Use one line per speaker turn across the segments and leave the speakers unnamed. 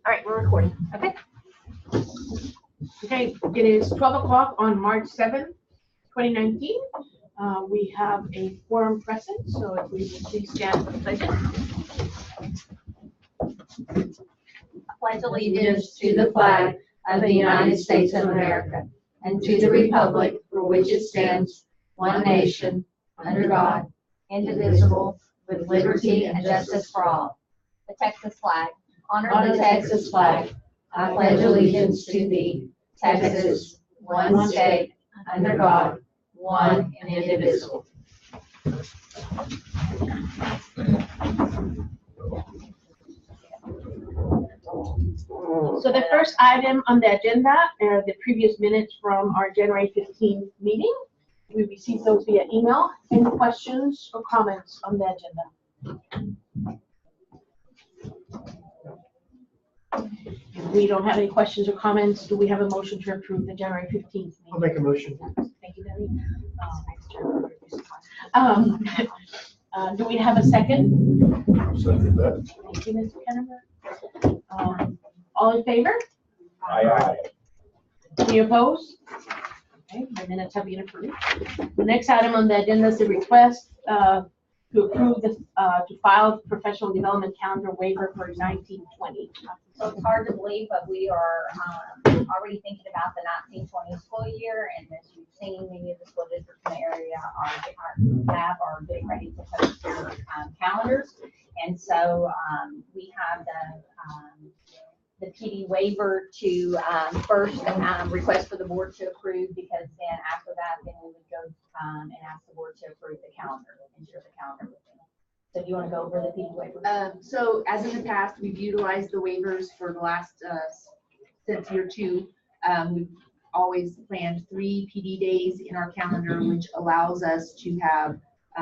All right, we're recording. Okay.
Okay, it is 12 o'clock on March 7th, 2019. We have a quorum present, so if we would please stand for the pledge.
Pledge allegiance to the flag of the United States of America and to the republic for which it stands, one nation, under God, indivisible, with liberty and justice for all. The Texas flag. Honor the Texas flag. I pledge allegiance to thee, Texas, one state, under God, one and indivisible.
So the first item on the agenda are the previous minutes from our January 15th meeting. We received those via email. Any questions or comments on the agenda? If we don't have any questions or comments, do we have a motion to approve the January 15th meeting?
I'll make a motion.
Thank you, Debbie. Do we have a second?
Second that.
Thank you, Mr. Kennemer. All in favor?
Aye.
Any opposed? Okay, the minutes have been approved. The next item on the agenda is the request to approve the to file professional development calendar waiver for 1920.
So it's hard to believe, but we are already thinking about the 1920 school year, and as you've seen, many of the school districts in the area are getting ready to post their calendars, and so we have the PD waiver to first request for the board to approve, because then after that, then we would go and ask the board to approve the calendar and share the calendar with them. So do you want to go over the PD waiver?
So as in the past, we've utilized the waivers for the last, since year 2. We've always planned 3 PD days in our calendar, which allows us to have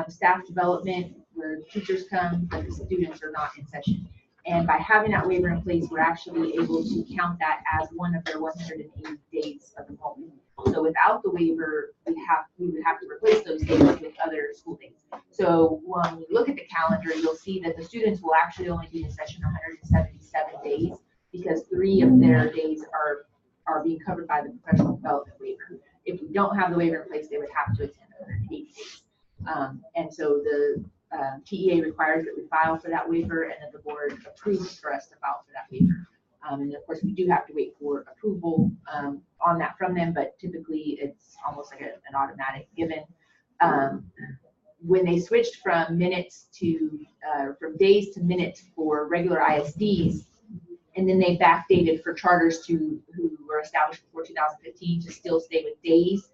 staff development where teachers come, but the students are not in session. And by having that waiver in place, we're actually able to count that as one of their 180 days of enrollment. So without the waiver, we would have to replace those days with other school days. So when you look at the calendar, you'll see that the students will actually only be in session 177 days, because 3 of their days are being covered by the professional development waiver. If we don't have the waiver in place, they would have to attend 180 days. And so the TEA requires that we file for that waiver, and that the board approves for us to file for that waiver. And of course, we do have to wait for approval on that from them, but typically it's almost like an automatic given. When they switched from minutes to from days to minutes for regular ISDs, and then they backdated for charters who were established before 2015 to still stay with days.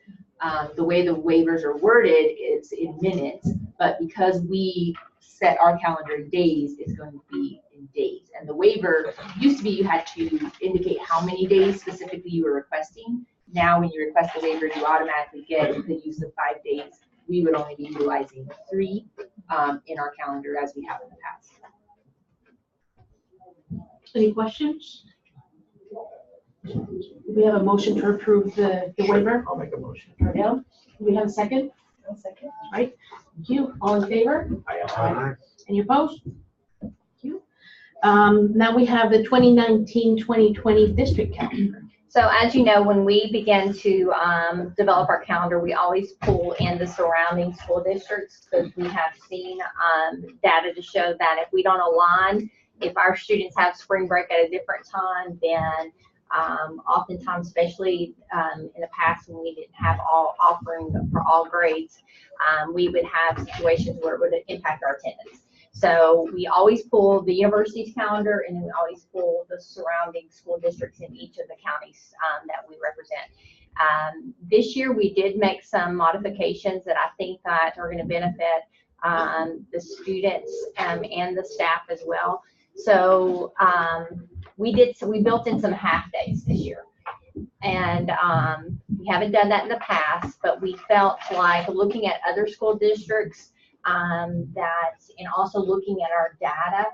The way the waivers are worded is in minutes, but because we set our calendar in days, it's going to be in days. And the waiver used to be you had to indicate how many days specifically you were requesting. Now when you request the waiver, you automatically get the use of 5 days. We would only be utilizing 3 in our calendar as we have in the past.
Any questions? Do we have a motion to approve the waiver?
I'll make a motion.
Ardell, do we have a second?
One second.
Right. Thank you. All in favor?
Aye.
Any opposed? Thank you. Now we have the 2019-2020 district calendar.
So as you know, when we begin to develop our calendar, we always pull in the surrounding school districts, because we have seen data to show that if we don't align, if our students have spring break at a different time, then oftentimes, especially in the past when we didn't have all offering for all grades, we would have situations where it would impact our attendance. So we always pull the university's calendar, and then we always pull the surrounding school districts in each of the counties that we represent. This year we did make some modifications that I think that are going to benefit the students and the staff as well. So we built in some half days this year, and we haven't done that in the past, but we felt like looking at other school districts and also looking at our data,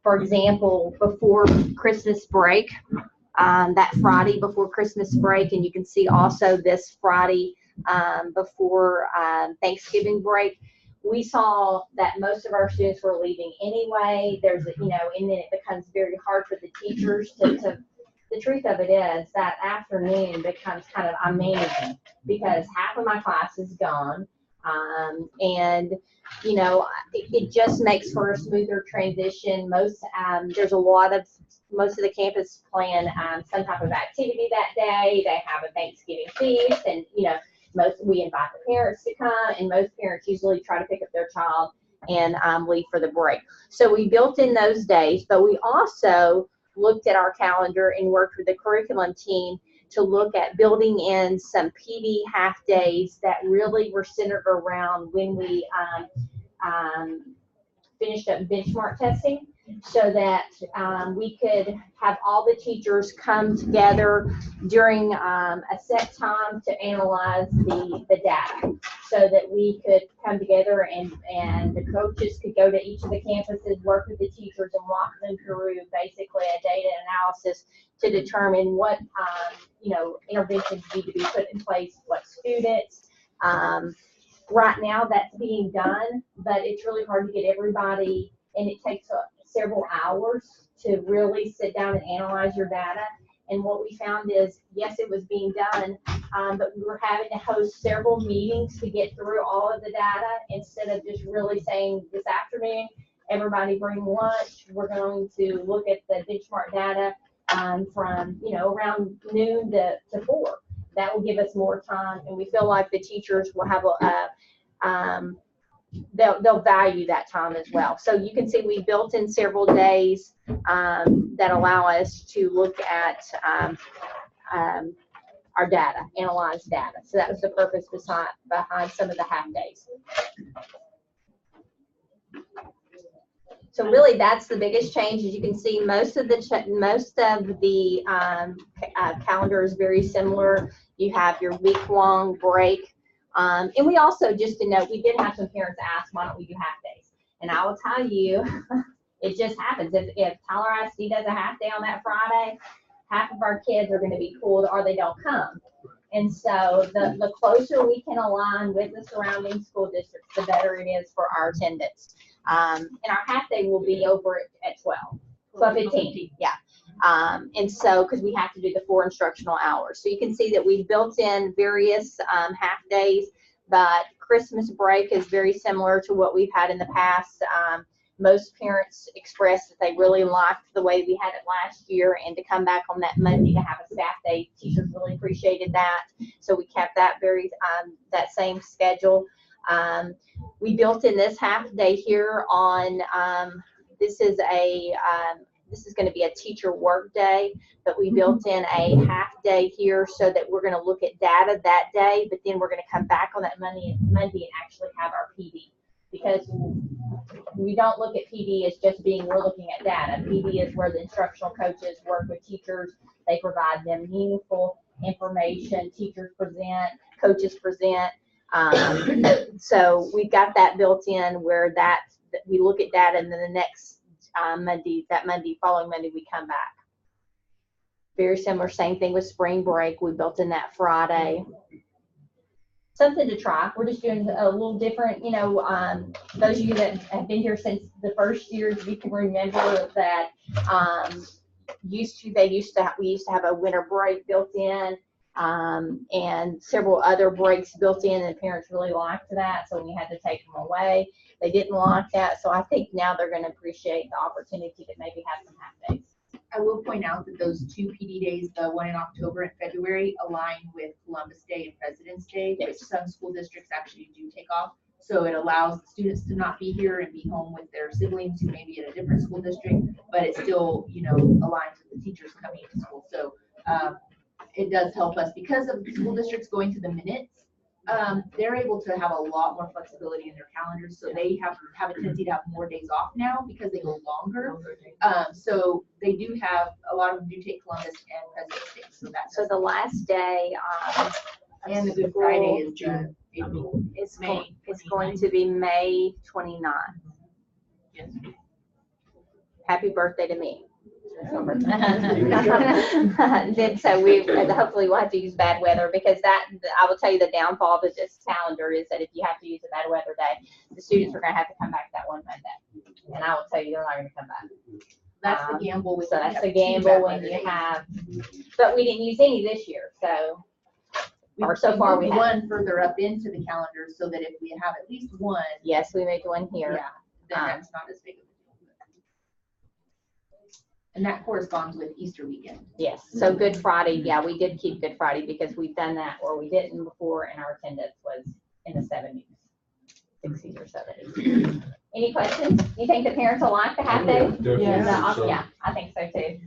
for example, before Christmas break, that Friday before Christmas break, and you can see also this Friday before Thanksgiving break, we saw that most of our students were leaving anyway. There's, and then it becomes very hard for the teachers to the truth of it is that afternoon becomes kind of, I'm managing because half of my class is gone. And it just makes for a smoother transition. Most of the campus plan some type of activity that day. They have a Thanksgiving feast, and we invite the parents to come, and most parents usually try to pick up their child and leave for the break. So we built in those days, but we also looked at our calendar and worked with the curriculum team to look at building in some PD half days that really were centered around when we finished up benchmark testing, so that we could have all the teachers come together during a set time to analyze the data, so that we could come together and the coaches could go to each of the campuses, work with the teachers, and walk them through basically a data analysis to determine what interventions need to be put in place, what students. Right now that's being done, but it's really hard to get everybody, and it takes several hours to really sit down and analyze your data. And what we found is, yes, it was being done, but we were having to host several meetings to get through all of the data, instead of just really saying, this afternoon, everybody bring lunch. We're going to look at the benchmark data from around noon to 4. That will give us more time, and we feel like the teachers will have they'll value that time as well. So you can see we built in several days that allow us to look at our data, analyze data. So that was the purpose behind some of the half days. So really, that's the biggest change. As you can see, most of the calendar is very similar. You have your week-long break, and we also, just to note, we did have some parents ask, why don't we do half days? And I will tell you, it just happens. If Tyler ISD does a half day on that Friday, half of our kids are going to be pulled, or they don't come. And so the closer we can align with the surrounding school districts, the better it is for our attendance. And our half day will be over at 12:15, yeah. And so, because we have to do the 4 instructional hours. So you can see that we've built in various half days, but Christmas break is very similar to what we've had in the past. Most parents expressed that they really liked the way we had it last year, and to come back on that Monday to have a staff day, teachers really appreciated that. So we kept that that same schedule. We built in this half day here on, this is going to be a teacher work day, but we built in a half day here so that we're going to look at data that day, but then we're going to come back on that Monday and actually have our PD. Because we don't look at PD as just we're looking at data. PD is where the instructional coaches work with teachers. They provide them meaningful information. Teachers present, coaches present. So we've got that built in where we look at data, and then the next following Monday, we come back. Very similar, same thing with spring break. We built in that Friday. Something to try. We're just doing a little different, those of you that have been here since the first years, you can remember that we used to have a winter break built in, and several other breaks built in, and parents really liked that, so we had to take them away. They didn't like that, so I think now they're going to appreciate the opportunity to maybe have some half days.
I will point out that those 2 PD days, the one in October and February, align with Columbus Day and President's Day, which some school districts actually do take off. So it allows students to not be here and be home with their siblings who may be in a different school district, but it still, aligns with the teachers coming to school. So it does help us because of the school districts going to the minutes. They're able to have a lot more flexibility in their calendars, so they have a tendency to have more days off now because they go longer. So they do have, a lot of them do take Columbus and President's Day.
So the last day
and the Good Friday is
it's going to be May 29th.
Yes.
Happy birthday to me. the summer. Then so hopefully we'll have to use bad weather, because that, I will tell you, the downfall of this calendar is that if you have to use a bad weather day, the students are gonna have to come back that one Monday. And I will tell you, they're not gonna come back.
That's the gamble.
So that's the gamble when you have, but we didn't use any this year, so. Or so far we
moved
have.
one further up into the calendar so that if we have at least one,
Yes, we made one here.
yeah, then that's not as big of a deal. And that corresponds with Easter weekend.
Yes, so Good Friday, yeah, we did keep Good Friday because we've done that, or we didn't before, and our attendance was in the 70s, 60s or 70s. Any questions? You think the parents will like the half day? Yeah, I think so too.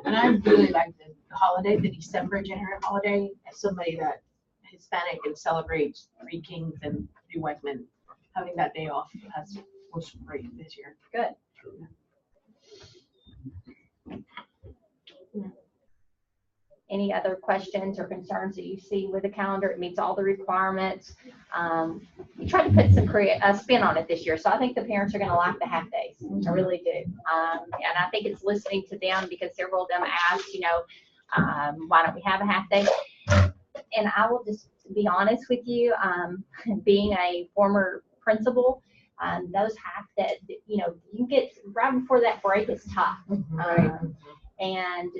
And I really like the holiday, the December, January holiday, as somebody that Hispanic and celebrates Three Kings and Three Wise Men. Having that day off was great this year.
Good. Any other questions or concerns that you see with the calendar? It meets all the requirements. We tried to put some spin on it this year, so I think the parents are going to like the half days. I really do. And I think it's listening to them, because several of them asked, why don't we have a half day? And I will just be honest with you, being a former principal, those half days, you get right before that break is tough. And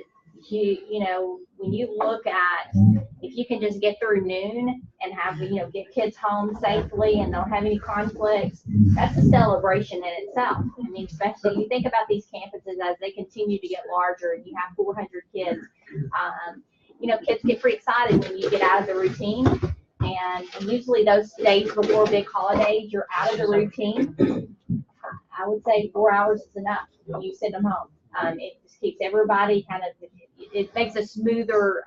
when you look at, if you can just get through noon and have, get kids home safely and don't have any conflicts, that's a celebration in itself. I mean, especially you think about these campuses as they continue to get larger and you have 400 kids. Kids get pretty excited when you get out of the routine. And usually those days before big holidays, you're out of the routine. I would say 4 hours is enough when you send them home. It just keeps everybody it makes a smoother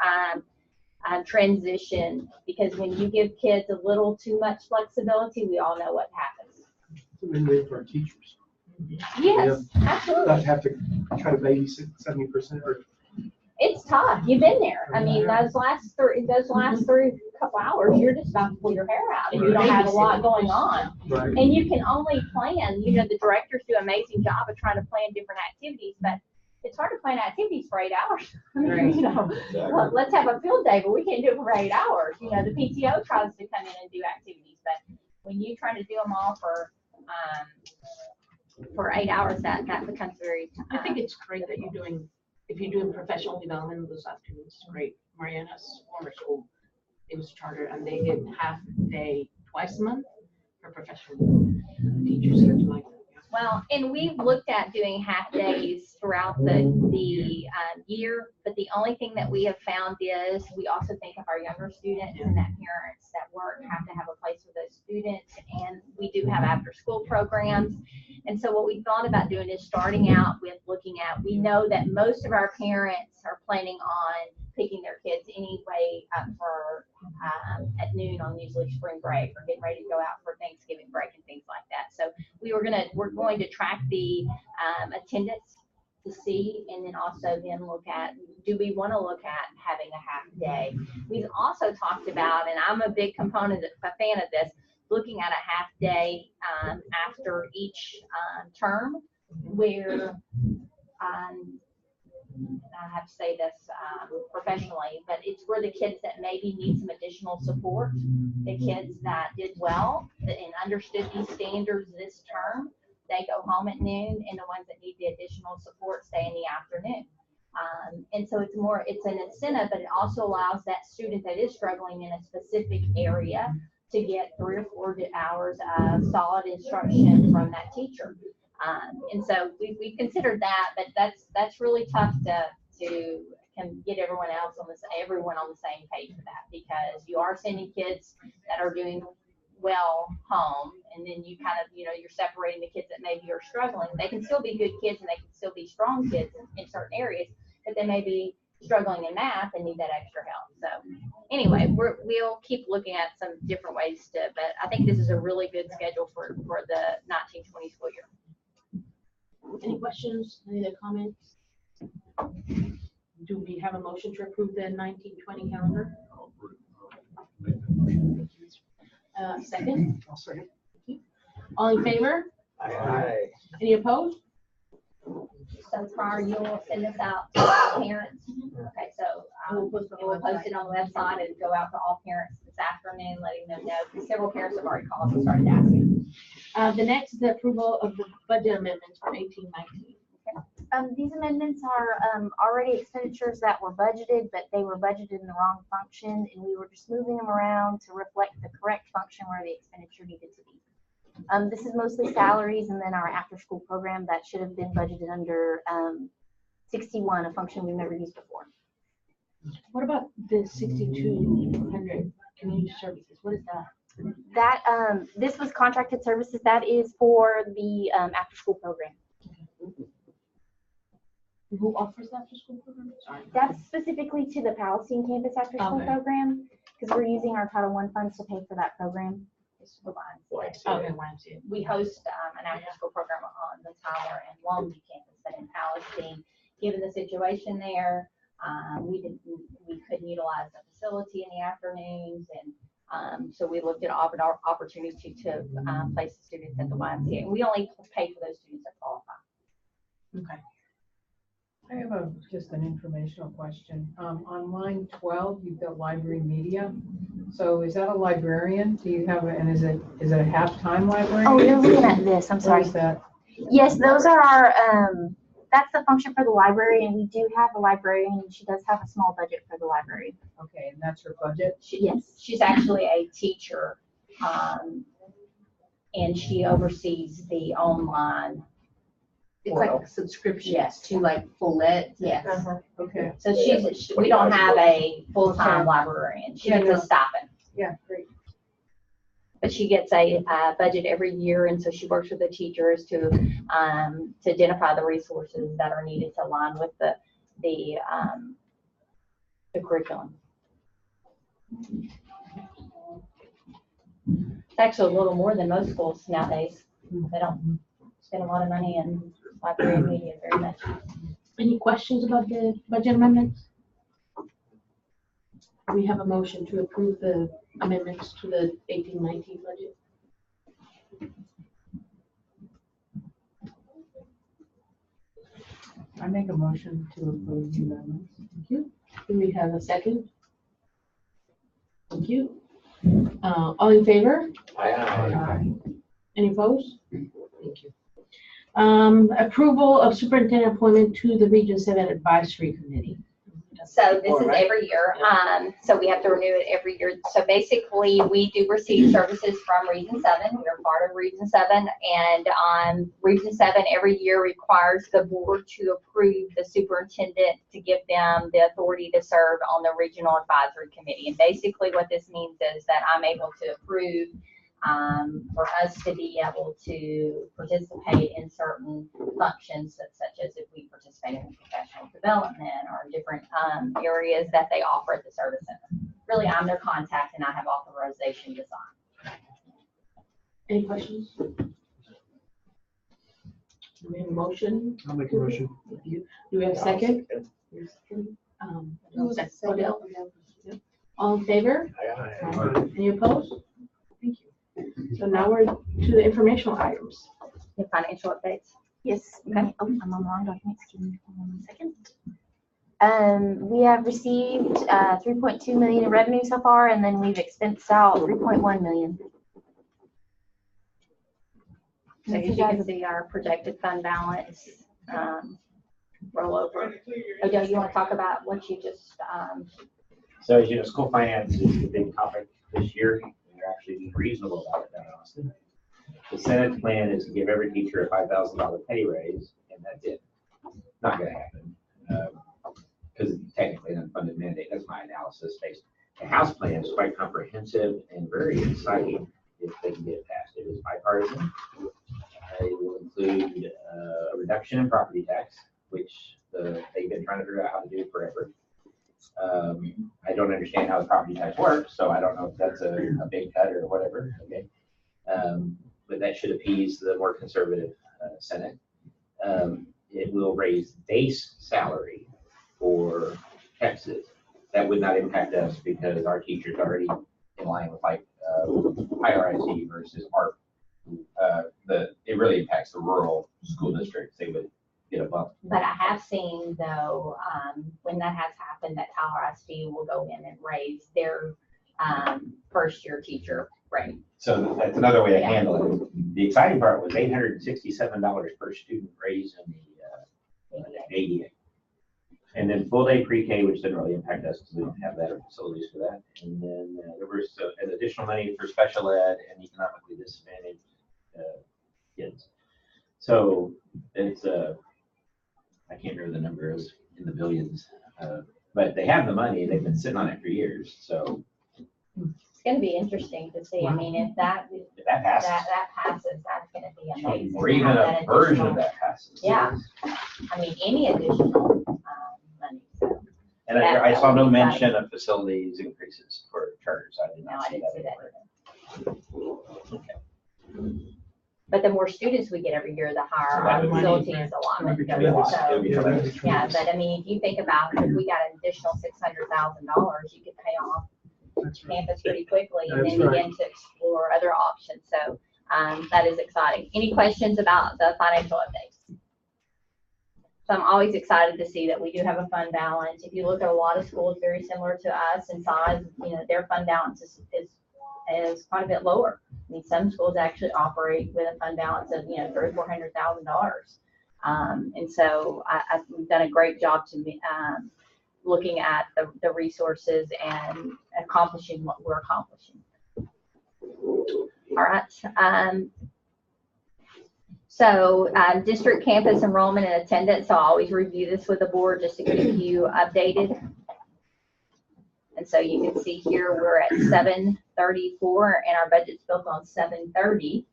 transition, because when you give kids a little too much flexibility, we all know what happens.
It's a win-win for our teachers.
Yes, absolutely.
Not have to try to babysit 70% or.
It's tough. You've been there. I mean, those last three couple hours, you're just about to pull your hair out, and you don't have a lot going on.
Right.
And you can only plan. The directors do an amazing job of trying to plan different activities, but it's hard to plan activities for 8 hours. Well, let's have a field day, but we can't do it for 8 hours. The PTO tries to come in and do activities, but when you try to do them all for 8 hours, that becomes very.
I think it's great that if you're doing professional development those afternoons, it's great. Mariana's former school, it was chartered, and they did half day twice a month for professional development. Teachers seem to like that.
Well, and we've looked at doing half days throughout the year, but the only thing that we have found is we also think of our younger students, and that parents that work have to have a place for those students, and we do have after school programs. And so what we thought about doing is starting out with looking at, we know that most of our parents are planning on picking their kids anyway up for at noon on usually spring break, or getting ready to go out for Thanksgiving break and things like that. So we're going to track the attendance to see, and then also look at, do we want to look at having a half day? We've also talked about, and I'm a big fan of this, looking at a half day after each term, where I have to say this professionally, but it's where the kids that maybe need some additional support, the kids that did well and understood these standards this term, they go home at noon, and the ones that need the additional support stay in the afternoon. And so it's an incentive, but it also allows that student that is struggling in a specific area to get 3 or 4 hours of solid instruction from that teacher. And so we considered that, but that's really tough to get everyone on the same page for that, because you are sending kids that are doing well home, and then you kind of, you're separating the kids that maybe are struggling. They can still be good kids and they can still be strong kids in certain areas, but they may be struggling in math and need that extra help. So anyway, we'll keep looking at some different ways but I think this is a really good schedule for the 1920 school year.
Any questions? Any other comments? Do we have a motion to approve the 1920 calendar? Second?
I'll second.
All in favor?
Aye.
Any opposed?
So prior, you'll send this out to all parents. Okay, so,
We'll post it on the
we'll post
website.
it on the website and go out to all parents this afternoon, letting them know, because several parents have already called and started asking.
The next is the approval of the budget amendments for 18-19.
These amendments are already expenditures that were budgeted, but they were budgeted in the wrong function, and we were just moving them around to reflect the correct function where the expenditure needed to be. This is mostly salaries, and then our after-school program that should have been budgeted under 61, a function we've never used before.
What about the 6,200 community services? What is that?
That this was contracted services. That is for the after-school program.
Who offers that for school program? Sorry.
That's specifically to the Palestine campus after-school
Okay.
program, because we're using our Title I funds to pay for that program.
It's the YMCA.
Okay, YMCA.
We host an after-school program on the Tyler and Longview campus, but in Palestine, given the situation there, we couldn't utilize the facility in the afternoons, and so we looked at opportunity to place the students at the YMCA, and we only pay for those students that qualify.
Okay.
I have just an informational question. On line 12, you've got library media. So is that a librarian? Do you have, and is it a half-time librarian?
Oh, you're looking at this. I'm
What
sorry.
is that?
Yes, those are our, that's the function for the library, and we do have a librarian, and she does have a small budget for the library.
Okay, and that's her budget?
Yes.
She's actually a teacher, and she oversees the online.
It's like subscriptions
Yes.
to like Follett.
Yes.
Okay,
So we don't have a full-time librarian. She
Yeah,
gets a
no.
stipend.
yeah, great.
But she gets a budget every year, and so she works with the teachers to identify the resources that are needed to align with the curriculum. It's actually a little more than most schools nowadays. They don't spend a lot of money in library and media very much.
Any questions about the budget amendments? We have a motion to approve the amendments to the 18-19 budget.
I make a motion to approve the amendments.
Thank you. Do we have a second? Thank you. All in favor?
Aye.
Any opposed? Thank you. Approval of superintendent appointment to the Region 7 Advisory Committee.
So this is every year, so we have to renew it every year. So basically, we do receive services from Region 7. We are part of Region 7, and Region 7 every year requires the board to approve the superintendent to give them the authority to serve on the Regional Advisory Committee. And basically what this means is that I'm able to approve for us to be able to participate in certain functions, such as if we participate in professional development or different areas that they offer at the service center. Really, I'm their contact, and I have authorization to sign.
Any questions? Do we have a motion?
I'll make a motion.
Do we have a second?
Who was that?
Odell? All in favor? Any opposed? Thank you. So now we're to the informational items.
The financial updates.
Yes.
Okay.
Oh, I'm on the wrong document. Excuse me. Hold on 1 second. We have received 3.2 million in revenue so far, and then we've expensed out 3.1 million.
So as you can see, our projected fund balance roll over. Odell, you want to talk about what you just,
So as you know, school finance is the big topic this year. They're actually being reasonable about it down in Austin. The Senate plan is to give every teacher a $5,000 pay raise, and that's it. Not gonna happen, because it's technically an unfunded mandate. That's my analysis based. The House plan is quite comprehensive and very exciting if they can get it passed. It is bipartisan. It will include a reduction in property tax, which they've been trying to figure out how to do forever. I don't understand how the property tax works, so I don't know if that's a big cut or whatever, okay? But that should appease the more conservative Senate. It will raise base salary for Texas. That would not impact us because our teachers are already in line with like IRIC versus ARP. It really impacts the rural school districts. They would get a bump.
But I have seen though, when that has happened, that Tyler ISD will go in and raise their, first year teacher rate.
So that's another way to
Yeah.
handle it. The exciting part was $867 per student raise in the ADA. And then full day pre-K, which didn't really impact us because we don't have that or facilities for that. And then there was an additional money for special ed and economically disadvantaged kids. So it's I can't remember the number, is in the billions. But they have the money, they've been sitting on it for years. So
It's gonna be interesting to see. I mean, if that,
if that passes,
that passes, that's gonna be amazing.
or even
How
a
that
version of
additional-
that passes.
Yeah. I mean, any additional, money, so,
And I saw no mention of facilities increases for charters. I did
no,
not
I
see
didn't
that
see that
anywhere.
either. But the more students we get every year, the higher
So
our
that would be-
facilities allotment
That'd be
goes.
tremendous.
It would be
So,
tremendous.
yeah, but I mean, if you think about if we got an additional $600,000, you could pay off
That's right.
campus pretty quickly and then
That's right.
begin to explore other options. So, that is exciting. Any questions about the financial updates? So I'm always excited to see that we do have a fund balance. If you look at a lot of schools very similar to us in size, their fund balance is quite a bit lower. I mean, some schools actually operate with a fund balance of, $300,000 or $400,000. And so we've done a great job looking at the resources and accomplishing what we're accomplishing. All right. So district campus enrollment and attendance, so I always review this with the board just to keep you updated. And so you can see here, we're at 734 and our budget's built on 730.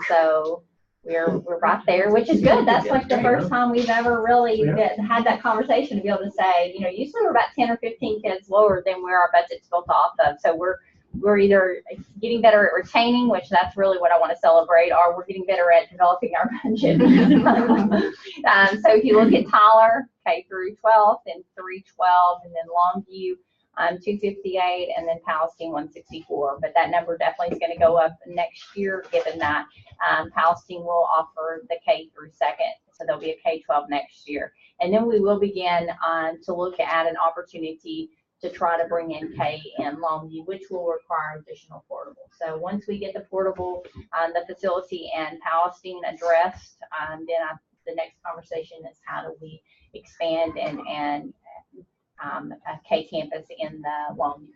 So we're right there, which is good. That's like the first time we've ever really had that conversation to be able to say, usually we're about 10 or 15 kids lower than where our budget's built off of. So we're either getting better at retaining, which that's really what I want to celebrate, or we're getting better at developing our budget. So if you look at Tyler, K through 12, then 312, and then Longview, 258, and then Palestine 164. But that number definitely is going to go up next year, given that Palestine will offer the K through second, so there'll be a K-12 next year. And then we will begin to look at an opportunity to try to bring in K and Longview, which will require additional portable. So once we get the portable, the facility and Palestine addressed, then the next conversation is how do we expand and a K campus in the Longview.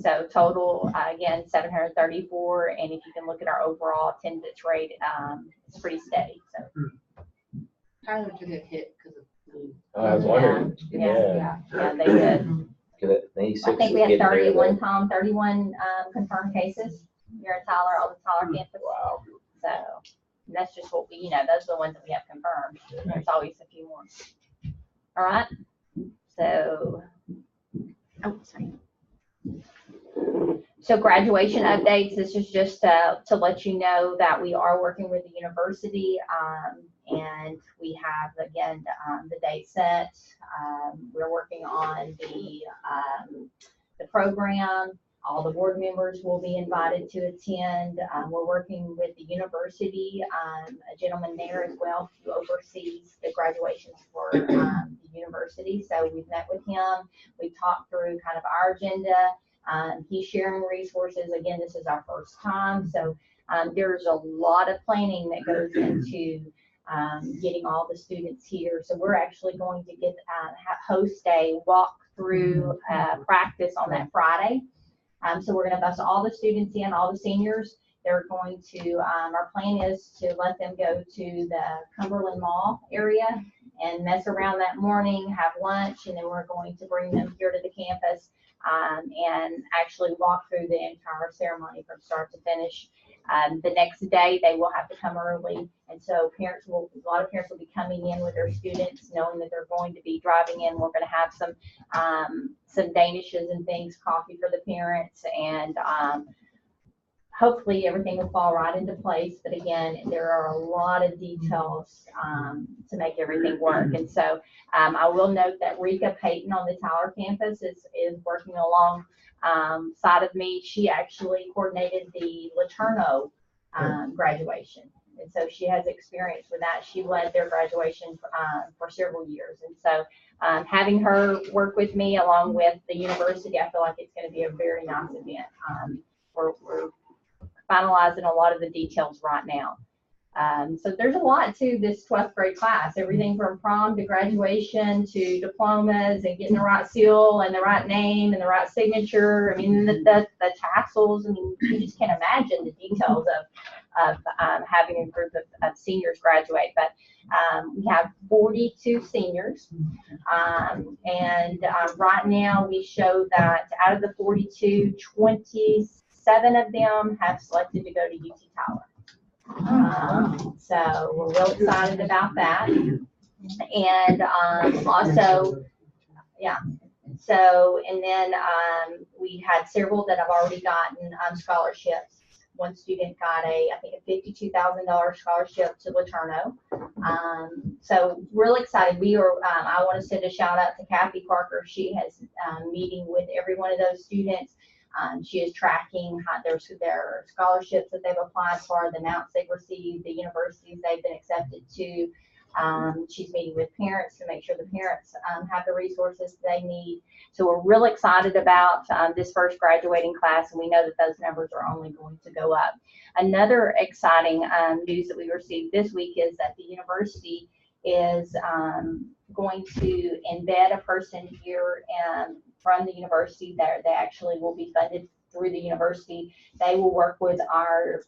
So total, again, 734, and if you can look at our overall attendance rate, it's pretty steady. So
Tyler took a hit because of flu.
I was wondering.
yeah, they did. I think we had 31 confirmed cases here in Tyler, on the Tyler campus.
Wow.
So that's just what we, those are the ones that we have confirmed. There's always a few more. All right. So, sorry. So graduation updates, this is just to let you know that we are working with the university, and we have, again, the date set. We're working on the program. All the board members will be invited to attend. We're working with the university, a gentleman there as well who oversees the graduations for the university. So we've met with him. We've talked through kind of our agenda. He's sharing resources. Again, this is our first time. So there's a lot of planning that goes into getting all the students here. So we're actually going to host a walk through practice on that Friday. So we're going to bus all the students in, all the seniors. They're going to, our plan is to let them go to the Cumberland Mall area and mess around that morning, have lunch, and then we're going to bring them here to the campus and actually walk through the entire ceremony from start to finish. The next day, they will have to come early, and so a lot of parents will be coming in with their students, knowing that they're going to be driving in. We're going to have some danishes and things, coffee for the parents, and hopefully everything will fall right into place. But again, there are a lot of details to make everything work. And so I will note that Rika Payton on the Tyler campus is working along side of me. She actually coordinated the Laterno graduation. And so she has experience with that. She led their graduation for several years. And so having her work with me along with the university, I feel like it's going to be a very nice event. We're finalizing a lot of the details right now. So there's a lot to this 12th grade class, everything from prom to graduation to diplomas and getting the right seal and the right name and the right signature. I mean, the tassels, I mean, you just can't imagine the details of having a group of seniors graduate. But we have 42 seniors. Right now we show that out of the 42, 27 of them have selected to go to UT Tyler. So we're real excited about that. And also, yeah. So, and then we had several that have already gotten scholarships. One student got I think a $52,000 scholarship to LeTourneau. So real excited. We are, I want to send a shout out to Kathy Parker. She has meeting with every one of those students. She is tracking their scholarships that they've applied for, the amounts they've received, the universities they've been accepted to. She's meeting with parents to make sure the parents have the resources they need. So we're real excited about this first graduating class, and we know that those numbers are only going to go up. Another exciting news that we received this week is that the university is going to embed a person here from the university. They actually will be funded through the university. They will work with our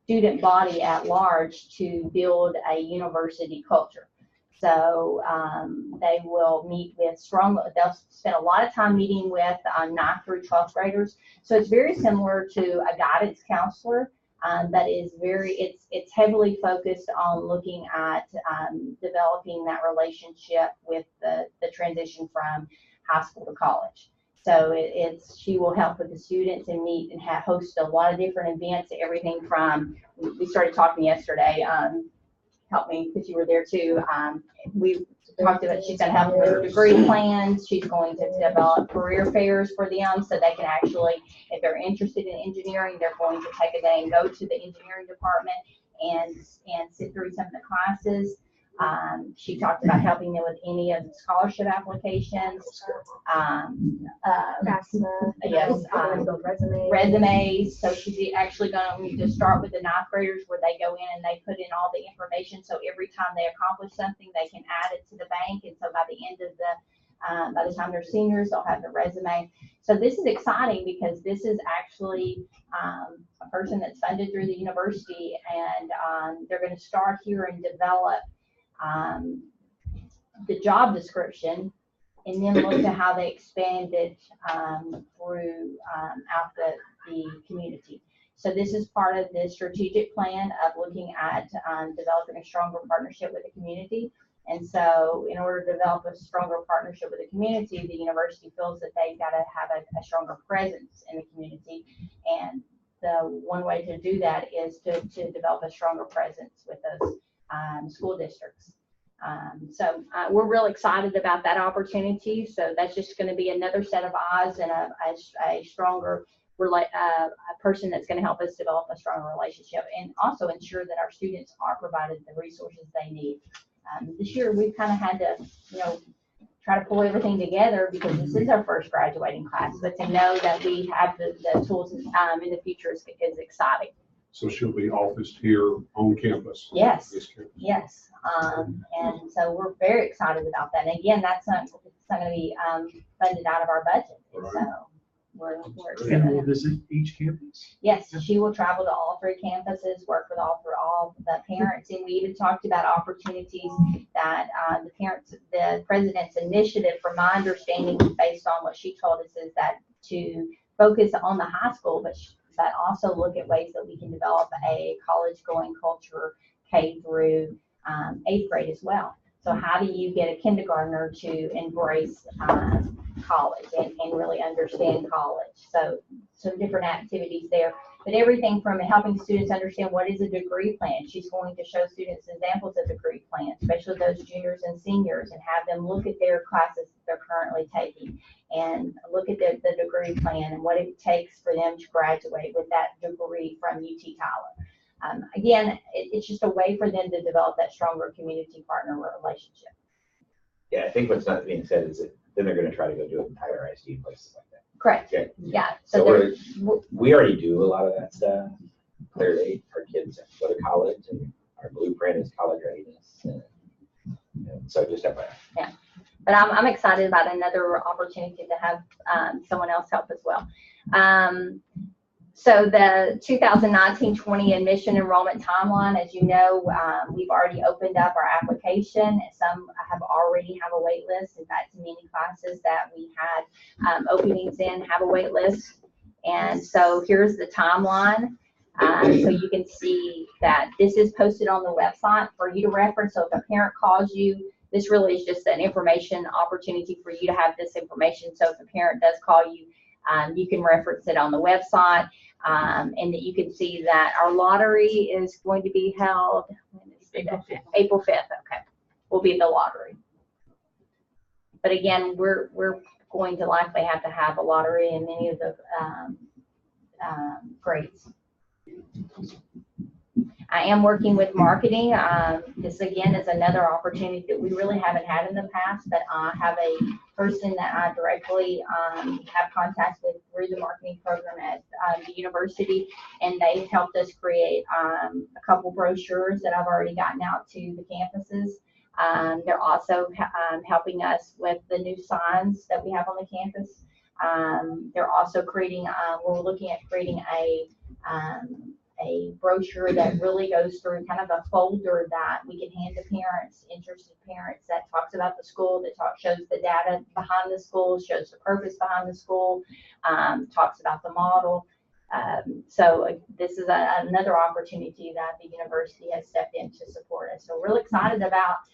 student body at large to build a university culture. So they will meet with they'll spend a lot of time meeting with 9th through 12th graders. So it's very similar to a guidance counselor. That is it's heavily focused on looking at developing that relationship with the transition from high school to college. So she will help with the students and meet and host a lot of different events, everything from, we started talking yesterday, help me because you were there too. We talked about she's going to help with their degree plans. She's going to develop career fairs for them so they can actually, if they're interested in engineering, they're going to take a day and go to the engineering department and sit through some of the classes. She talked about helping them with any of the scholarship applications. Yes, resumes. So she's actually going to start with the 9th graders where they go in and they put in all the information. So every time they accomplish something, they can add it to the bank. And so by the end of by the time they're seniors, they'll have the resume. So this is exciting because this is actually a person that's funded through the university, and they're going to start here and develop the job description, and then look at how they expand it throughout the community. So this is part of the strategic plan of looking at developing a stronger partnership with the community. And so in order to develop a stronger partnership with the community, the university feels that they've got to have a stronger presence in the community. And the one way to do that is to develop a stronger presence with those school districts. So we're real excited about that opportunity. So that's just going to be another set of eyes and a stronger a person that's going to help us develop a stronger relationship, and also ensure that our students are provided the resources they need. This year we've kind of had to, try to pull everything together because this is our first graduating class, but to know that we have the tools in the future is exciting.
So she'll be officed here on campus?
Yes.
This campus.
Yes. And so we're very excited about that. And again, it's not going to be funded out of our budget.
Right.
So we're
And
excited.
will visit each campus?
Yes, she will travel to all 3 campuses, work with all the parents, and we even talked about opportunities that the president's initiative, from my understanding, based on what she told us, is that to focus on the high school, but also look at ways that we can develop a college-going culture K through 8th grade as well. So how do you get a kindergartner to embrace college and really understand college? So some different activities there, but everything from helping students understand what is a degree plan. She's going to show students examples of degree plans, especially those juniors and seniors, and have them look at their classes that they're currently taking and look at the degree plan and what it takes for them to graduate with that degree from UT Tyler. again, it's just a way for them to develop that stronger community partner relationship.
Yeah, I think what's not being said is that then they're gonna try to go do it in Tyler ISD and places like that.
Correct.
Okay.
Yeah.
So
there-
we already do a lot of that stuff. Clearly, our kids have to go to college and our blueprint is college readiness. And so just FYI.
But I'm excited about another opportunity to have someone else help as well. So the 2019-20 admission enrollment timeline, as you know, we've already opened up our application. Some have already have a wait list. In fact, many classes that we had openings in have a wait list. And so here's the timeline. So you can see that this is posted on the website for you to reference. So if a parent calls you, this really is just an information opportunity for you to have this information. So if a parent does call you, you can reference it on the website, and that you can see that our lottery is going to be held
April 5th.
April 5th. Okay, will be the lottery. But again, we're going to likely have to have a lottery in many of the grades. I am working with marketing. This again is another opportunity that we really haven't had in the past, but I have a person that I directly have contact with through the marketing program at the university, and they've helped us create a couple brochures that I've already gotten out to the campuses. They're also helping us with the new signs that we have on the campus. They're also creating, we're looking at creating a brochure that really goes through kind of a folder that we can hand to parents, interested parents, that talks about the school, that shows the data behind the school, shows the purpose behind the school, talks about the model. So this is another opportunity that the university has stepped in to support us. So we're really excited about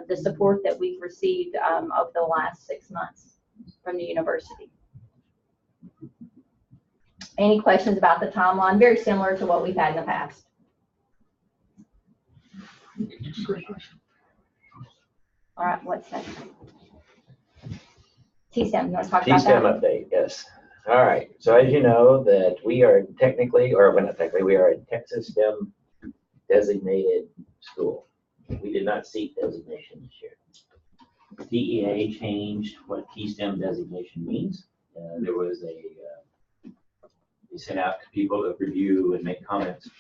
the support that we've received over the last 6 months from the university. Any questions about the timeline? Very similar to what we've had in the past. All right, what's next? T-STEM, you want to talk about
T-STEM
that?
update, yes. All right, so as you know that we are technically, or well, not technically, we are a Texas STEM designated school. We did not seek designation this year. DEA changed what T-STEM designation means. There was they sent out to people to review and make comments.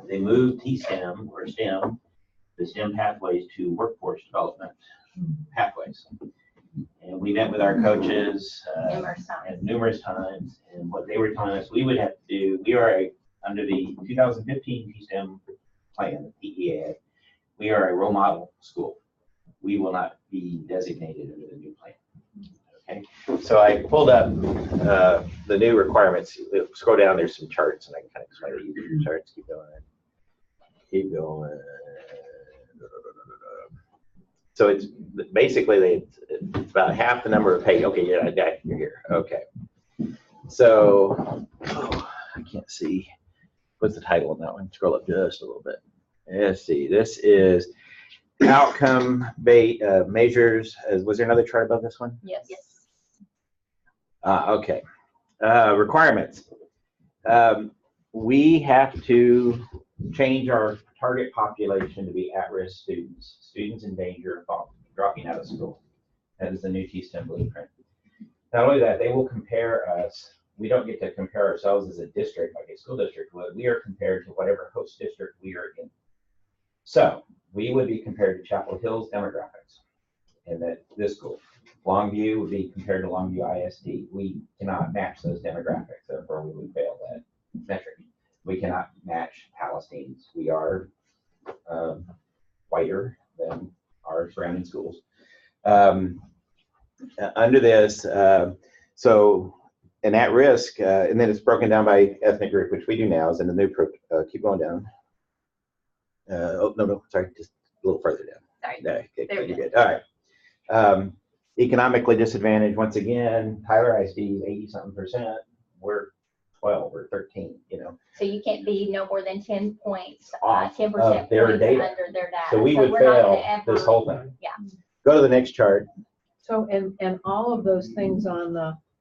They moved T-STEM or STEM, the STEM pathways, to workforce development pathways. And we met with our coaches numerous times, and what they were telling us we would have to do, we are under the 2015 T-STEM plan, DEA, we are a role model school. We will not be designated under the new plan. Okay, so I pulled up the new requirements. Scroll down, there's some charts, and I can kind of explain to you the charts. Keep going. Keep going. So it's basically it's about half the number of pages. Okay, yeah, you're here. Okay. So I can't see. What's the title on that one? Scroll up just a little bit. Let's see. This is outcome measures. Was there another chart above this one?
Yes.
Okay. Requirements. We have to change our target population to be at-risk students, students in danger of dropping out of school. That is the new T-STEM blueprint. Not only that, they will compare us. We don't get to compare ourselves as a district, like a school district would. We are compared to whatever host district we are in. So we would be compared to Chapel Hill's demographics in this school. Longview would be compared to Longview ISD. We cannot match those demographics, therefore we would fail that metric. We cannot match Palestine's. We are whiter than our surrounding schools. Under this, so an at-risk, and then it's broken down by ethnic group, which we do now, is in the new, keep going down. Oh, no, sorry, just a little further down.
Sorry.
Okay,
There we
good. All right. Economically disadvantaged, once again, Tyler ISD is 80-something%. We're 12 or 13, you know.
So you can't be no more than 10 points,
Off
10%
of their
points
data.
under their data.
So we would
we're not gonna
fail this whole thing.
Yeah.
Go to the next chart.
So, and all of those things on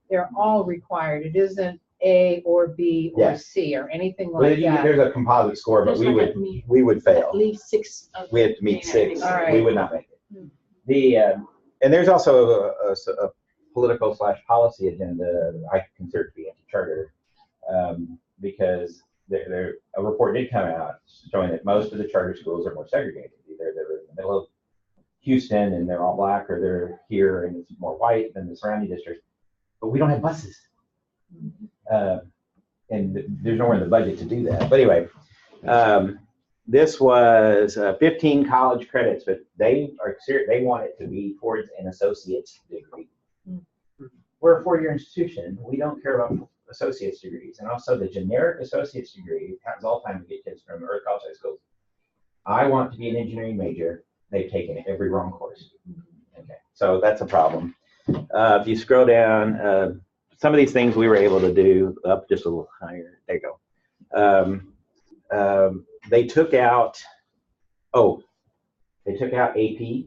they're all required. It isn't A or B or
Yes.
C or anything
Well,
like that.
there's a composite score, but
There's
we
like
would,
at me-
we would
At
fail.
least 6.
We had to meet 6.
All right.
We would not make it. The, and there's also a political/policy agenda that I consider to be anti-charter, because a report did come out showing that most of the charter schools are more segregated. Either they're in the middle of Houston and they're all black, or they're here and it's more white than the surrounding districts. But we don't have buses. And there's nowhere in the budget to do that. But anyway, this was 15 college credits, but they want it to be towards an associate's degree. We're a 4-year institution. We don't care about associate's degrees. And also the generic associate's degree happens all the time to get kids from Earth College high schools. I want to be an engineering major. They've taken every wrong course. Okay, so that's a problem. If you scroll down, some of these things we were able to do up just a little higher. There you go. They took out AP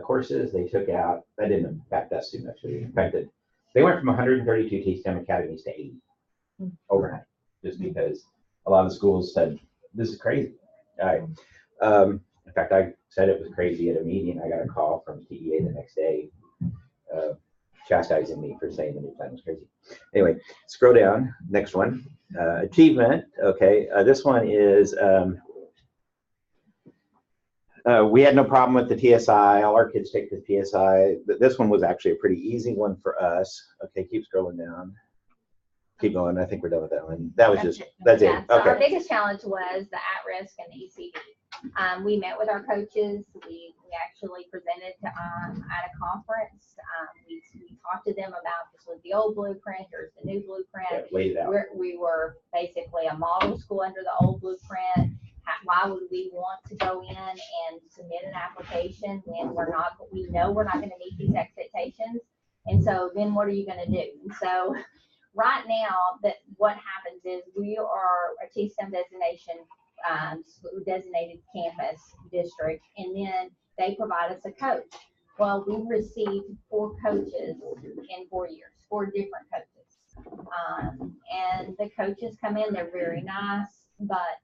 courses. They took out, that didn't affect us too much. It affected, they went from 132 T-STEM academies to 80 overnight, just because a lot of the schools said, this is crazy. All right. In fact, I said it was crazy at a meeting. I got a call from TEA the next day, chastising me for saying the new plan was crazy. Anyway, scroll down, next one. Achievement, okay. This one is, we had no problem with the TSI. All our kids take the TSI. This one was actually a pretty easy one for us. Okay, keep scrolling down. Keep going. I think we're done with that one. That was that's
Yeah,
it.
so our
Okay.
biggest challenge was the at-risk and the ECD. We met with our coaches. We actually presented to, at a conference. We talked to them about this was the old blueprint, here's the new blueprint.
Yeah, laid it out.
We were basically a model school under the old blueprint. Why would we want to go in and submit an application when we know we're not gonna meet these expectations? And so then what are you gonna do? And so right now, what happens is we are a T-STEM designation, designated campus district, and then they provide us a coach. Well, we've received 4 coaches in 4 years, 4 different coaches. And the coaches come in, they're very nice, but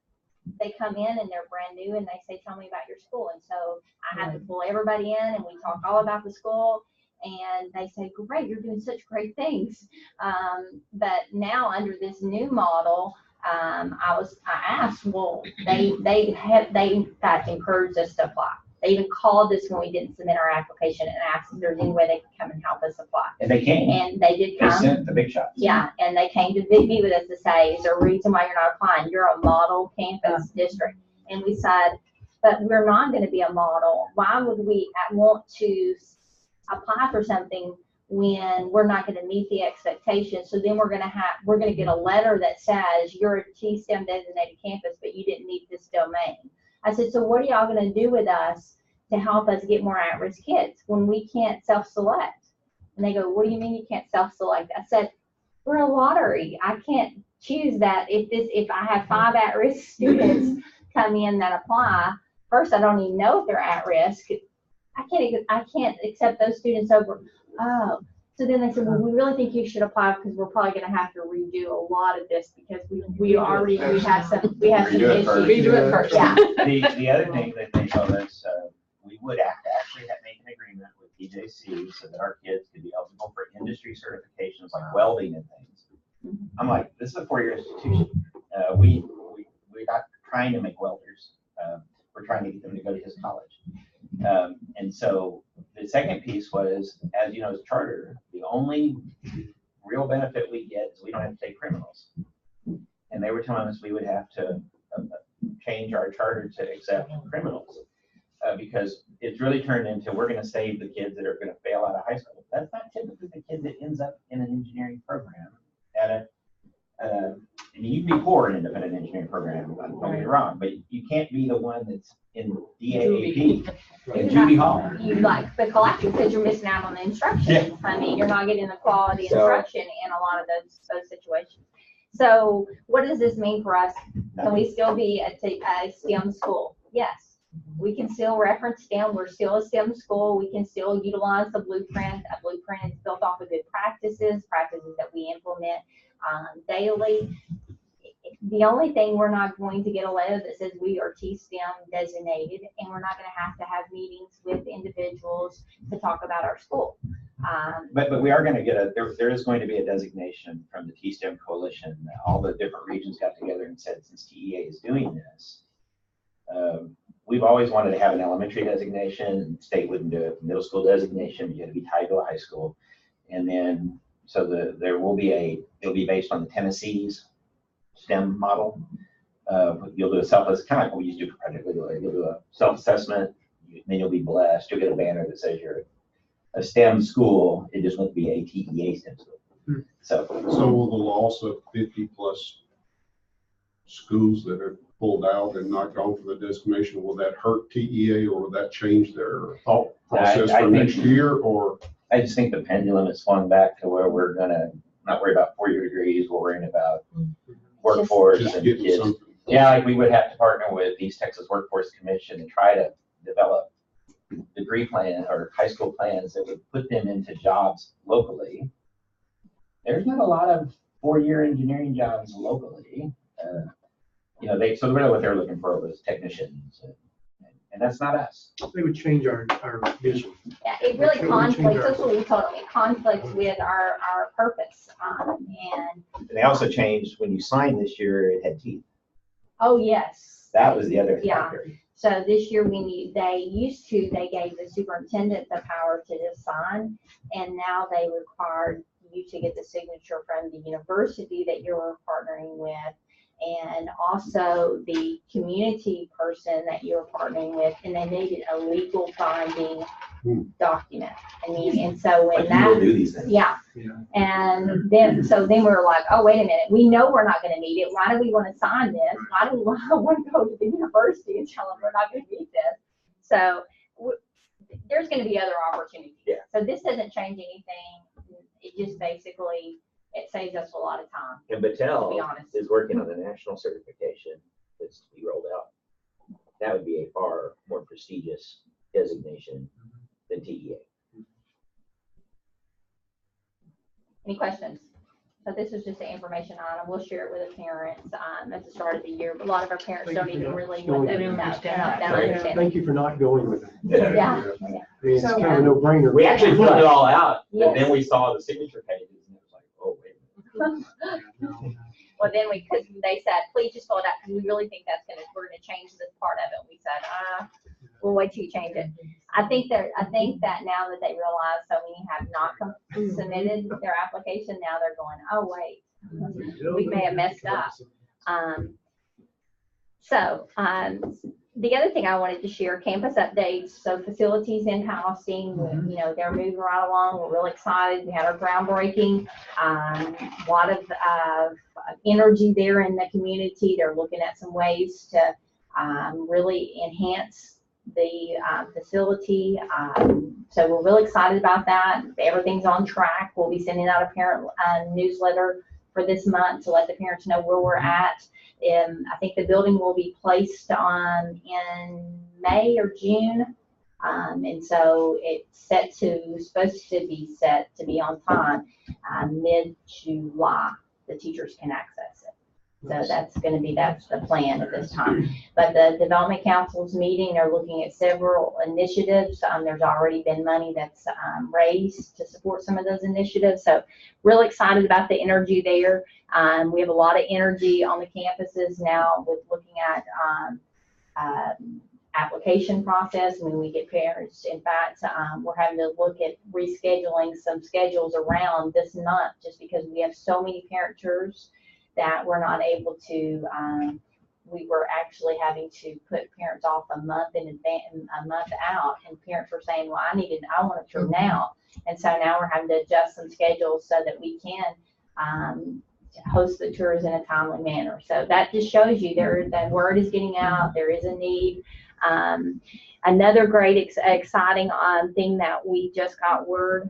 they come in and they're brand new and they say, tell me about your school. And so I have to pull everybody in and we talk all about the school. And they say, great, you're doing such great things. But now under this new model, I asked, well, they in fact encouraged us to apply. They even called us when we didn't submit our application and asked if there's any way they could come and help us apply.
And they came.
And they did
They
come.
sent the big shots.
Yeah, and they came to meet with us to say, is there a reason why you're not applying? You're a model campus district. And we said, but we're not going to be a model. Why would we want to apply for something when we're not going to meet the expectations? So then we're going to get a letter that says you're a T-STEM designated campus, but you didn't meet this domain. I said, so what are y'all going to do with us to help us get more at-risk kids when we can't self-select? And they go, what do you mean you can't self-select? I said, we're a lottery. I can't choose that. If I have 5 at-risk students come in that apply, first, I don't even know if they're at risk. I can't accept those students over. Oh, so then they said, well, we really think you should apply because we're probably going to have to redo a lot of this because we have some issues.
Redo
it first.
Yeah.
The other thing that they told us, we would have to actually make an agreement with TJC so that our kids could be eligible for industry certifications like welding and things. I'm like, this is a 4-year institution. We're not trying to make welders. We're trying to get them to go to his college. And so the second piece was, as you know, as a charter, the only real benefit we get is we don't have to take criminals. And they were telling us we would have to change our charter to accept criminals because it's really turned into we're going to save the kids that are going to fail out of high school. That's not typically the kid that ends up in an engineering program I mean, you can be poor in an independent engineering program, don't get me wrong, but you can't be the one that's in DAAP and Judy Hall.
You like the collective because you're missing out on the instruction.
Yeah.
I mean, you're not getting the quality
So-
instruction in a lot of those situations. So what does this mean for us? Can we still be a STEM school? Yes. We can still reference STEM. We're still a STEM school. We can still utilize the blueprint. A blueprint is built off of good practices that we implement daily. The only thing, we're not going to get a letter that says we are T-STEM designated, and we're not going to have meetings with individuals to talk about our school.
But we are going to get there is going to be a designation from the T-STEM Coalition. All the different regions got together and said, since TEA is doing this, we've always wanted to have an elementary designation. State wouldn't do it. Middle school designation, you had to be tied to a high school. And then, so it'll be based on the Tennessee's STEM model. You'll do a self-assessment, kind of like what we used to do for Project Legal. You'll do a self-assessment, then you'll be blessed. You'll get a banner that says you're a STEM school. It just won't be a TEA STEM school. So
will the loss of 50+ schools that are pulled out and not gone for the designation, will that hurt TEA, or will that change their thought process
I
for
think-
next year? Or
I just think the pendulum has swung back to where we're gonna not worry about 4-year degrees, we're worrying about workforce
just
and
getting
kids.
something?
Yeah, like we would have to partner with East Texas Workforce Commission and try to develop degree plan or high school plans that would put them into jobs locally. There's not a lot of 4-year engineering jobs locally. So really what they're looking for was technicians, and that's not us.
They would change our vision.
Yeah, it really
Change
conflicts,
our-
that's what we told them, it conflicts with our purpose. And,
And they also changed, when you signed this year, it had teeth.
oh, yes.
That was the other
Yeah.
factor.
So this year, they gave the superintendent the power to just sign, and now they required you to get the signature from the university that you're partnering with, and also the community person that you're partnering with, and they needed a legal binding document. I mean, and so when
Like you will
that,
do these things.
yeah.
Yeah.
And then we were like, oh, wait a minute, we know we're not gonna need it. Why do we wanna sign this? Why do we wanna go to the university and tell them we're not gonna need this? So there's gonna be other opportunities.
Yeah.
So this doesn't change anything. It just basically, it saves us a lot of time,
And
to be
Battelle
honest.
is working on a national certification that's to be rolled out. That would be a far more prestigious designation than TEA.
Any questions? So this is just an information item. We'll share it with the parents at the start of the year. But a lot of our parents
Thank
don't
you for
even
not
really
going
want that.
with it.
They
Understand
don't
that.
understand.
Thank you for not going with it.
Yeah.
I mean, it's kind of a no-brainer.
We actually filled it all out,
Yes.
and then we saw the signature pages, and it was like, oh, wait a minute.
Well, then because they said, please just fill it out, because we really think we're gonna change this part of it. We said, we'll wait till you change it. I think that now that they realize so many have not submitted their application, now they're going, oh, wait, we may have messed up. The other thing I wanted to share, campus updates, so facilities in housing, they're moving right along. We're really excited. We had our groundbreaking, a lot of energy there in the community. They're looking at some ways to really enhance the facility. So we're really excited about that. Everything's on track. We'll be sending out a parent newsletter for this month to let the parents know where we're at. I think the building will be placed in May or June. And so it's supposed to be on time, mid-July, the teachers can access it. So that's the plan at this time. But the development council's meeting, they're looking at several initiatives. There's already been money that's raised to support some of those initiatives. So really excited about the energy there. We have a lot of energy on the campuses now with looking at application process. When we get parents, in fact, we're having to look at rescheduling some schedules around this month just because we have so many parent tours that we're not able to, we were actually having to put parents off a month in advance, a month out, and parents were saying, well, I want a tour now. And so now we're having to adjust some schedules so that we can host the tours in a timely manner. So that just shows you that word is getting out, there is a need. Another great exciting thing that we just got word.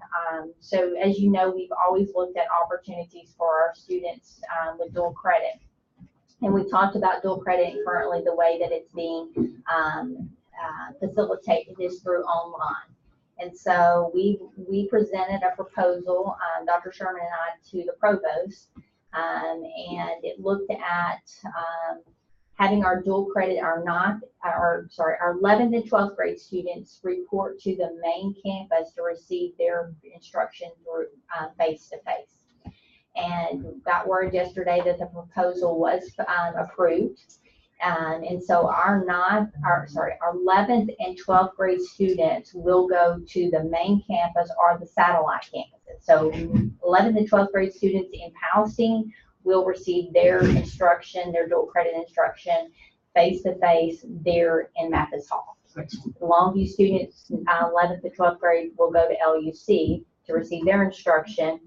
So as you know, we've always looked at opportunities for our students with dual credit. And we've talked about dual credit currently, the way that it's being facilitate this through online. And so we presented a proposal, Dr. Sherman and I, to the provost, and it looked at having our dual credit, our 11th and 12th grade students report to the main campus to receive their instruction through face-to-face. And got word yesterday that the proposal was approved. And so our 11th and 12th grade students will go to the main campus or the satellite campuses. So 11th and 12th grade students in Palestine will receive their instruction, their dual credit instruction, face-to-face there in Mathis Hall. Longview students, 11th to 12th grade, will go to LUC to receive their instruction.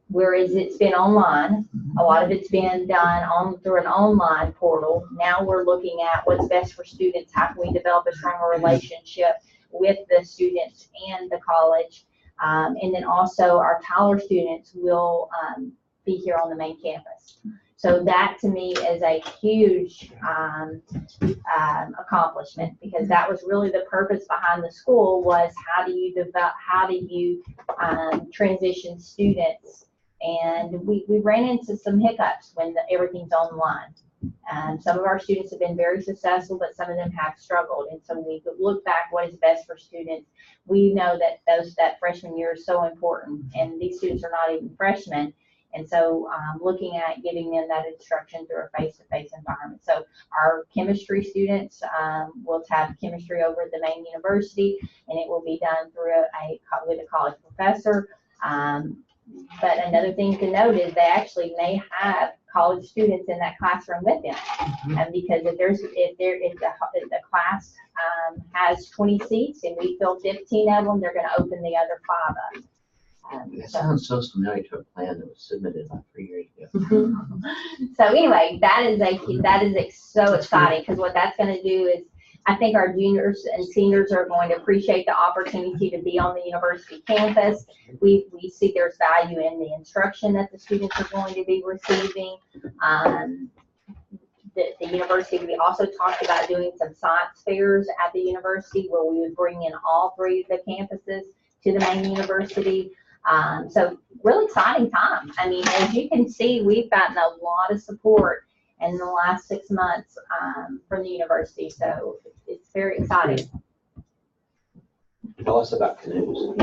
Whereas it's been online, a lot of it's been done through an online portal. Now we're looking at what's best for students. How can we develop a stronger relationship with the students and the college? And then also our Tyler students will be here on the main campus. So that to me is a huge accomplishment, because that was really the purpose behind the school, was how do you transition students. And we ran into some hiccups when everything's online. Some of our students have been very successful, but some of them have struggled. And so we look back, what is best for students. We know that that freshman year is so important, and these students are not even freshmen. And so looking at giving them that instruction through a face-to-face environment. So our chemistry students will have chemistry over at the main university, and it will be done through with a college professor. But another thing to note is they actually may have college students in that classroom with them. And because if the class has 20 seats and we fill 15 of them, they're going to open the other 5 up.
That sounds so familiar to a plan that was submitted about 3 years ago.
So anyway, that is so exciting, because what that's going to do is, I think our juniors and seniors are going to appreciate the opportunity to be on the university campus. We see there's value in the instruction that the students are going to be receiving. The university, we also talked about doing some science fairs at the university where we would bring in all 3 of the campuses to the main university. So really exciting time. I mean, as you can see, we've gotten a lot of support in the last 6 months from the university. So it's very exciting.
Tell us about canoes.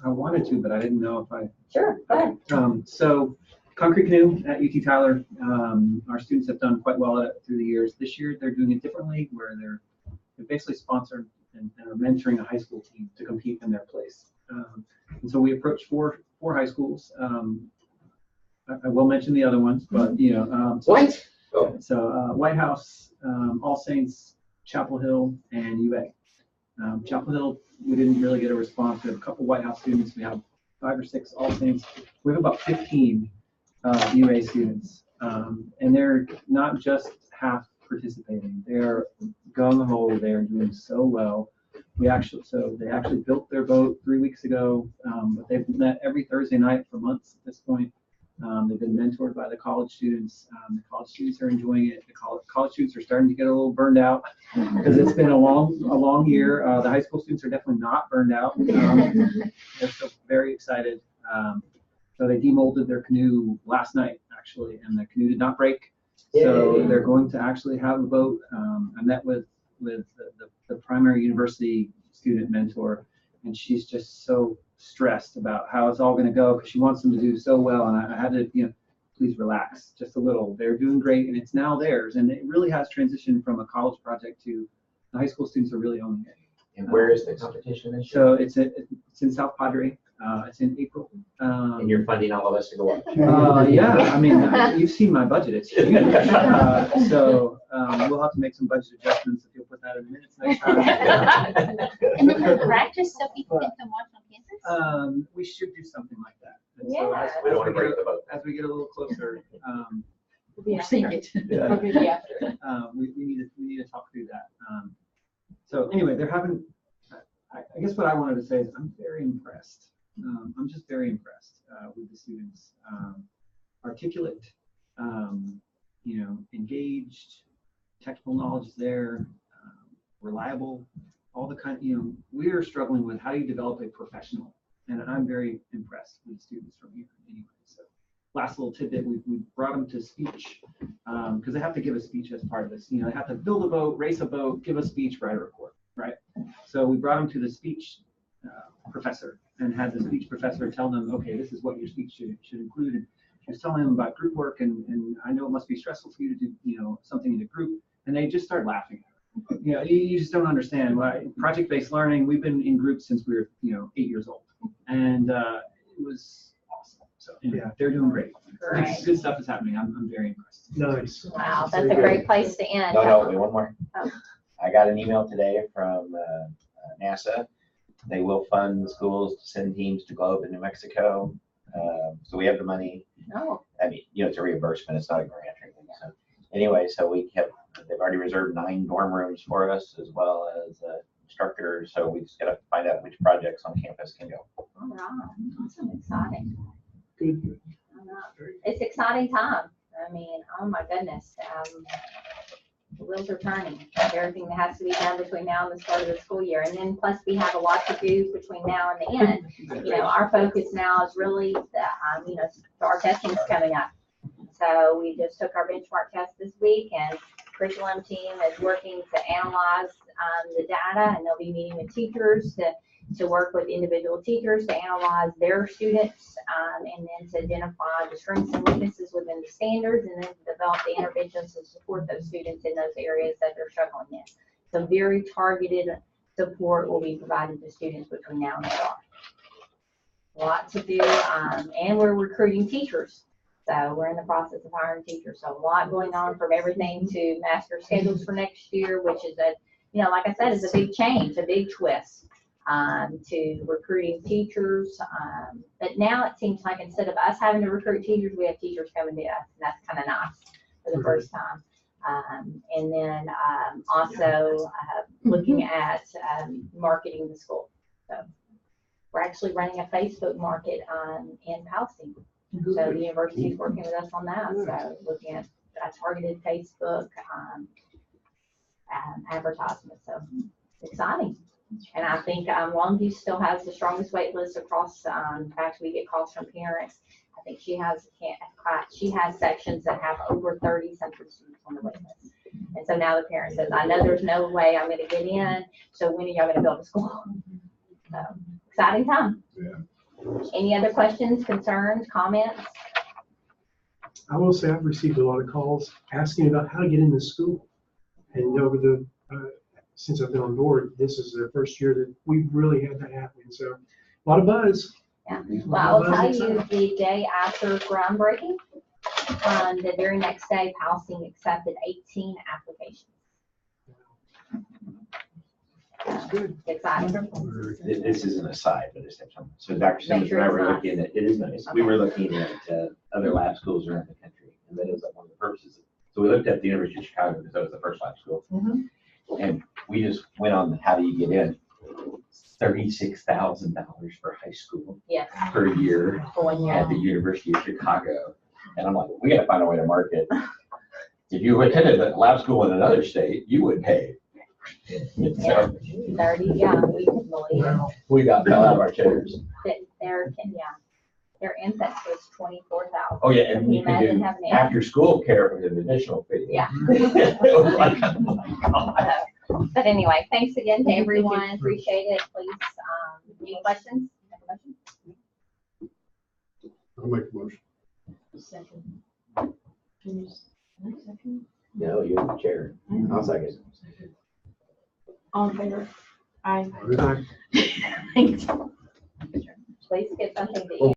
I wanted to, but I didn't know if I.
Sure, go ahead.
So Concrete Canoe at UT Tyler, our students have done quite well at it through the years. This year they're doing it differently, where they're basically sponsored and are mentoring a high school team to compete in their place. And so we approached four high schools. I will mention the other ones, but so White House, All Saints, Chapel Hill, and UA. Chapel Hill, we didn't really get a response. We have a couple White House students. We have 5 or 6 All Saints. We have about 15 UA students, and they're not just half participating. They're gung ho. They're doing so well. They actually built their boat 3 weeks ago, but they've met every Thursday night for months at this point. They've been mentored by the college students. The college students are enjoying it. The college students are starting to get a little burned out because it's been a long year. The high school students are definitely not burned out. They're still very excited. So they demolded their canoe last night, actually, and the canoe did not break. So they're going to actually have a boat. I met with the primary university student mentor, and she's just so stressed about how it's all going to go because she wants them to do so well. And I had to, please relax just a little. They're doing great, and it's now theirs. And it really has transitioned from a college project to the high school students are really owning it.
And where is the competition this year?
So it's in South Padre. It's in April.
And you're funding all of us to go up.
Yeah, I mean, you've seen my budget. It's huge. So we'll have to make some budget adjustments if you'll put that in the minutes next time.
And then the practice so people can come watch on campus?
We should do something like that. And
Yeah.
so
We don't want to break the boat.
as we get a little closer,
Yeah.
Sing it.
Yeah.
we need to talk through that. So anyway, they're having. I guess what I wanted to say is I'm very impressed. I'm just very impressed with the students. Articulate, engaged, technical knowledge is there. reliable, all the kind, we are struggling with how do you develop a professional? And I'm very impressed with students from here anyway. So last little tidbit, we brought them to speech because they have to give a speech as part of this. They have to build a boat, race a boat, give a speech, write a report, right? So we brought them to the speech professor and had the speech professor tell them, okay, this is what your speech should include. And she was telling them about group work, and I know it must be stressful for you to do, something in a group. And they just start laughing at it. You just don't understand why project-based learning. We've been in groups since we were, 8 years old, and it was awesome. So
Yeah.
they're doing great.
Great.
Good stuff is happening. I'm very impressed.
Nice.
Wow, that's a great place to end.
No, wait, one more.
Oh.
I got an email today from NASA. They will fund the schools to send teams to Globe in New Mexico. So we have the money.
Oh,
I mean, it's a reimbursement, it's not a grant or anything. So anyway, they've already reserved 9 dorm rooms for us as well as instructors. So we just gotta find out which projects on campus can go.
all right. Awesome, exciting.
Good.
I know. It's exciting time. I mean, oh my goodness. The wheels are turning. Everything that has to be done between now and the start of the school year. And then plus we have a lot to do between now and the end. Our focus now is really, our testing is coming up. So we just took our benchmark test this week, and curriculum team is working to analyze the data, and they'll be meeting with teachers to work with individual teachers to analyze their students, and then to identify the strengths and weaknesses within the standards, and then to develop the interventions to support those students in those areas that they're struggling in. So very targeted support will be provided to students between now and start. Lot to do, and we're recruiting teachers. So we're in the process of hiring teachers. So a lot going on, from everything to master schedules for next year, which is like I said, is a big change, a big twist, to recruiting teachers. But now it seems like instead of us having to recruit teachers, we have teachers coming to us, and that's kind of nice for the first time. And then also looking at marketing the school. So we're actually running a Facebook market in Palestine. So the university is working with us on that. So looking at a targeted Facebook advertisement. So exciting. And I think Longview still has the strongest wait list across. In fact, we get calls from parents. I think she has sections that have over 30 central students on the wait list. And so now the parent says, I know there's no way I'm going to get in. So when are y'all going to build a school? So exciting time.
Yeah.
Any other questions, concerns, comments?
I will say I've received a lot of calls asking about how to get into school. And over the, since I've been on board, this is the first year that we've really had that happening. So a lot of buzz.
Yeah. Well, I will tell you, the day after groundbreaking, the very next day, Palestine accepted 18 applications.
That's good.
Exciting.
This is an aside, but it's something. So Dr. Simmons
sure
and I
it's
were
nice.
looking at, it is nice. We were looking at other lab schools around the country, and that is one of the purposes. So we looked at the University of Chicago because that was the first lab school. And we just went on how do you get in? $36,000 for high school
Yes.
per year at the University of Chicago. And I'm like, we got to find a way to market. If you attended a lab school in another state, you would pay.
Yeah. 30, yeah, we can believe it.
We got fell out of our chairs.
Their infants was 24,000.
Oh, yeah, and
Can you
you can
imagine
do
having
after school care with an additional fee.
Yeah.
It was like, oh my God.
But anyway, thanks again to everyone. Appreciate it. Please, any questions?
I'll make a motion.
No, you're the chair. I'll second.
All in favor? Aye.
Good night.
Please get something to eat.